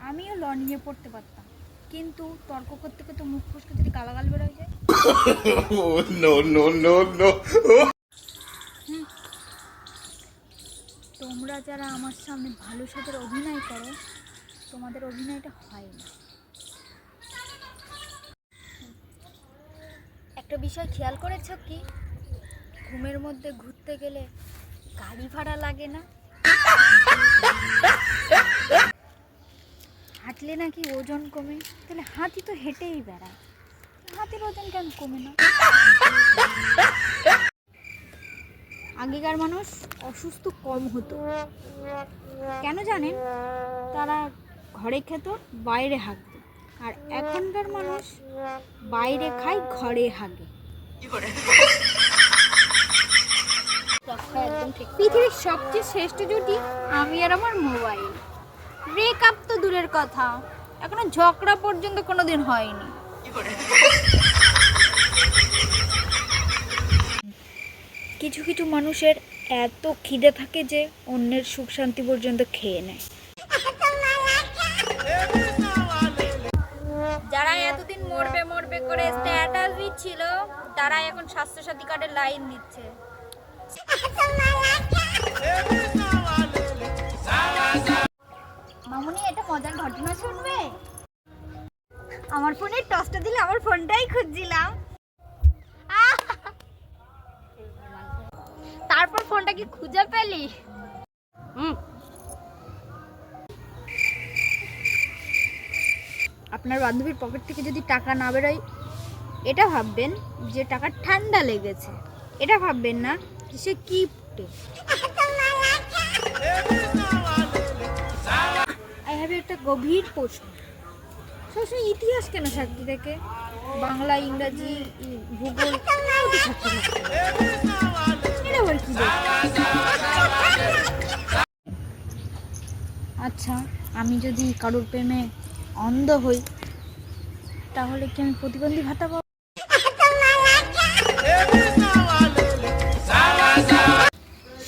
আমিও ল নিয়ে পড়তে পারতাম, কিন্তু তর্ক করতে করতে মুখ ফসকে যদি গালাগাল বেরোয় যায়। No no no no. তোমরা যারা আমার সামনে ভালো সাদের অভিনয় করো, তোমাদের অভিনয়টা হয় না। একটা বিষয় খেয়াল করেছো কি, ঘুমের মধ্যে ঘুরতে গেলে গাড়ি ভাড়া লাগে না, হাঁটলে নাকি ওজন কমে। তাহলে হাতি তো হেঁটেই বেড়ায়, হাতির ওজন কেন কমে না? আগেকার মানুষ অসুস্থ কম হতো, কেন জানেন? তারা ঘরে খেত, বাইরে হাঁকত। আর এখনকার মানুষ বাইরে খায়, ঘরে হাগে। পৃথিবীর সবচেয়ে শ্রেষ্ঠ জুটি আমি আর আমার মোবাইল। ব্রেকআপ তো দূরের কথা, এখনো ঝগড়া পর্যন্ত কোনোদিন হয়নি। কিছু কিছু মানুষের এত খিদে থাকে যে অন্যের সুখ শান্তি পর্যন্ত খেয়ে নেয়। যারা এতদিন মরবে মরবে করে স্ট্যাটাস দিচ্ছিল, তারা এখন স্বাস্থ্যসাথী কার্ডের লাইন দিচ্ছে। মামুনি, এটা মজার ঘটনা শুনবে? আমার ফোনের টসটা দিলে আমার ফোনটাই খুঁজছিলাম, তারপর ফোনটা কি খুঁজে পেলি? আপনার বান্ধবীর পকেট থেকে যদি টাকা না বেরোয়, এটা ভাববেন যে টাকা ঠান্ডা লেগেছে। এটা ভাববেন না যে সে কিপটে। আই হ্যাভ একটা গভীর প্রশ্ন, সবসময় ইতিহাস কেন সাক্ষী থেকে? বাংলা, ইংরাজি, ভূগোল এটা আবার কি? আচ্ছা, আমি যদি কারোর প্রেমে অন্ধ হই, তাহলে কি আমি প্রতিবন্ধী ভাতা পাবো?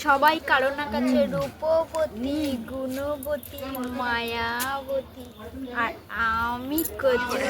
সবাই কারো না কাছে রূপবতী, গুণবতী, মায়াবতী, আর আমি কচুবতী।